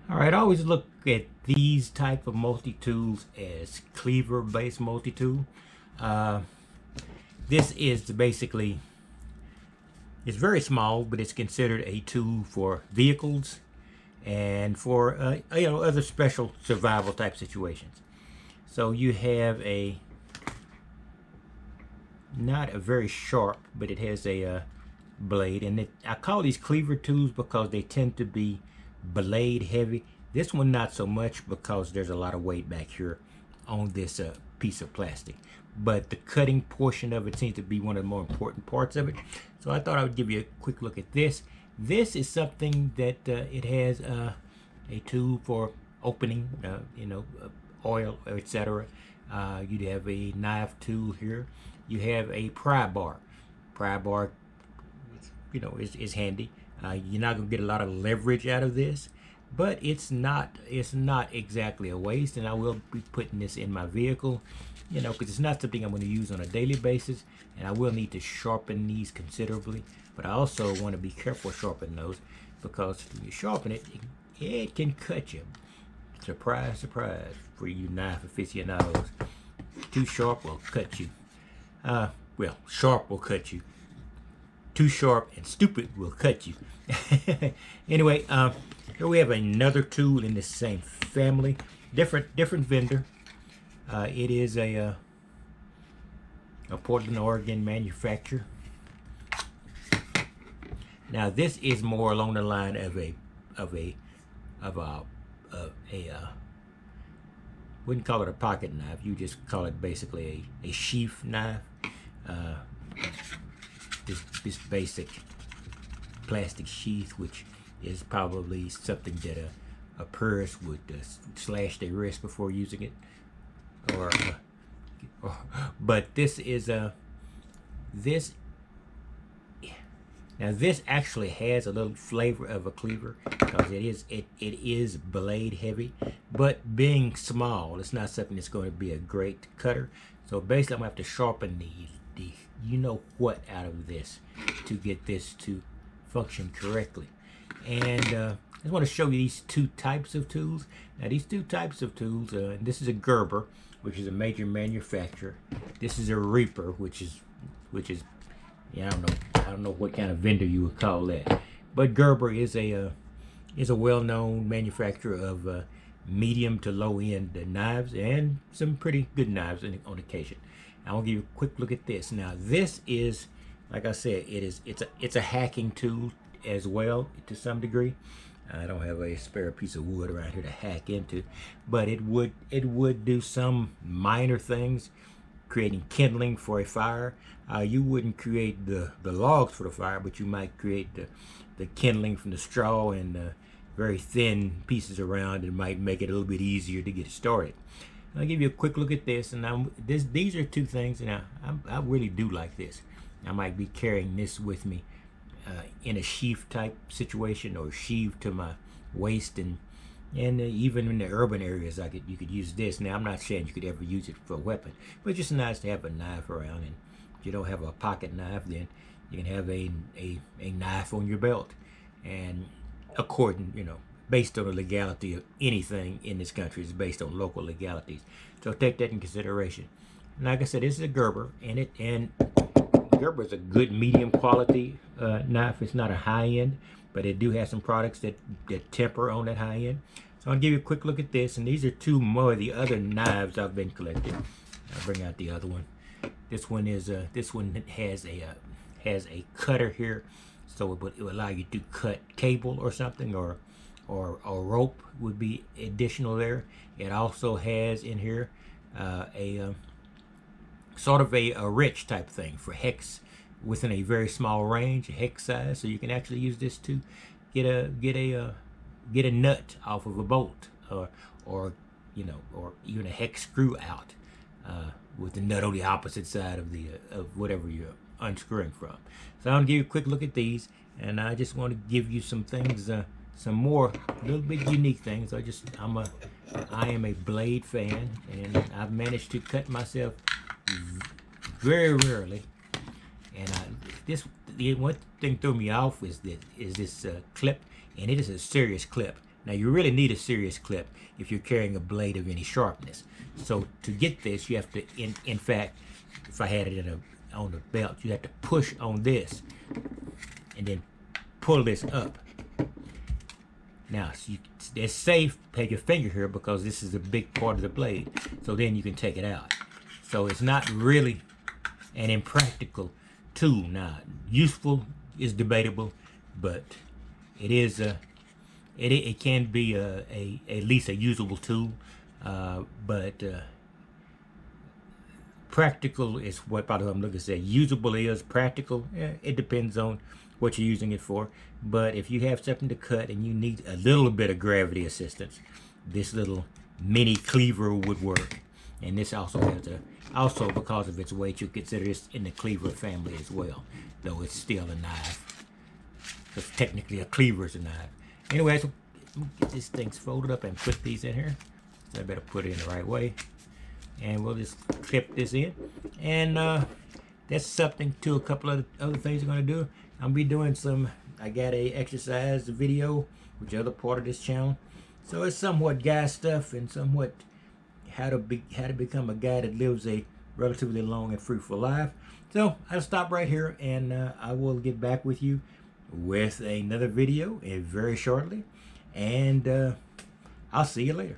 All right, I always look at these type of multi-tools as cleaver-based multi-tool. Uh, this is basically, it's very small, but it's considered a tool for vehicles and for other special survival type situations. So you have a not a very sharp, but it has a blade, and I call these cleaver tools because they tend to be blade heavy. This one not so much because there's a lot of weight back here on this piece of plastic, but the cutting portion of it seems to be one of the more important parts of it. So I thought I would give you a quick look at this. This is something that it has a tool for opening oil, etc. You'd have a knife tool here. You have a pry bar. Pry bar, is handy. You're not gonna get a lot of leverage out of this, but it's not exactly a waste. And I will be putting this in my vehicle, because it's not something I'm going to use on a daily basis, and I will need to sharpen these considerably. But I also want to be careful sharpening those, because when you sharpen it, it can cut you. Surprise, surprise, for you knife aficionados. Too sharp will cut you. Well, sharp will cut you. Too sharp and stupid will cut you. Anyway, here we have another tool in the same family, different vendor. It is a Portland, Oregon manufacturer. Now this is more along the line of a wouldn't call it a pocket knife. You just call it basically a sheath knife. This basic plastic sheath, which is probably something that a purist would slash their wrist before using it, but this is this. Now this actually has a little flavor of a cleaver because it is blade heavy, but being small, it's not something that's going to be a great cutter. So basically, I'm gonna have to sharpen the out of this to get this to function correctly. And I just want to show you these two types of tools. Now these two types of tools, this is a Gerber, which is a major manufacturer. This is a Reaper, which is I don't know what kind of vendor you would call that. But Gerber is a well-known manufacturer of medium to low-end knives and some pretty good knives on occasion. I will give you a quick look at this. Now this is, like I said, it's a hacking tool as well to some degree. I don't have a spare piece of wood around here to hack into, but it would do some minor things, creating kindling for a fire. You wouldn't create the logs for the fire, but you might create the kindling from the straw and very thin pieces around. It might make it a little bit easier to get started. I'll give you a quick look at this, and these are two things, and I really do like this. I might be carrying this with me in a sheath type situation, or sheath to my waist, and even in the urban areas, you could use this. Now I'm not saying you could ever use it for a weapon, but it's just nice to have a knife around. And if you don't have a pocket knife, then you can have a knife on your belt. And according, based on the legality of anything in this country, is based on local legalities. So take that in consideration. And like I said, this is a Gerber, and Gerber is a good medium quality knife. It's not a high end, but it do have some products that temper on that high end. So I'll give you a quick look at this, and these are two more of the other knives I've been collecting. I'll bring out the other one. This one has a cutter here, so it will allow you to cut cable or something, or rope would be additional there. It also has in here a sort of a wrench type thing for hex within a very small range, a hex size. So you can actually use this to get a nut off of a bolt, or even a hex screw out with the nut on the opposite side of whatever you're unscrewing from. So I'll give you a quick look at these, and I just want to give you some things, some more little bit unique things. I am a blade fan, and I've managed to cut myself very rarely. And the one thing threw me off is this clip, and it is a serious clip. Now you really need a serious clip if you're carrying a blade of any sharpness. So to get this, you have to, in fact, if I had it on the belt, you have to push on this and then pull this up. Now, it's safe, have your finger here because this is a big part of the blade. So then you can take it out. So it's not really an impractical tool. Now, useful is debatable, but it is it can be at least a usable tool. But practical is what probably I'm looking to say. Usable is practical. It depends on what you're using it for. But if you have something to cut and you need a little bit of gravity assistance, this little mini cleaver would work. And this also has also because of its weight, you consider this in the cleaver family as well, though it's still a knife. Because technically a cleaver is a knife. Anyway, so get these things folded up and put these in here. So I better put it in the right way. And we'll just clip this in. And that's something to a couple of other things I'm going to do. I'll be doing I got a exercise video, which is other part of this channel. So it's somewhat guy stuff and somewhat how to become a guy that lives a relatively long and fruitful life. So I'll stop right here, and I will get back with you with another video very shortly. And I'll see you later.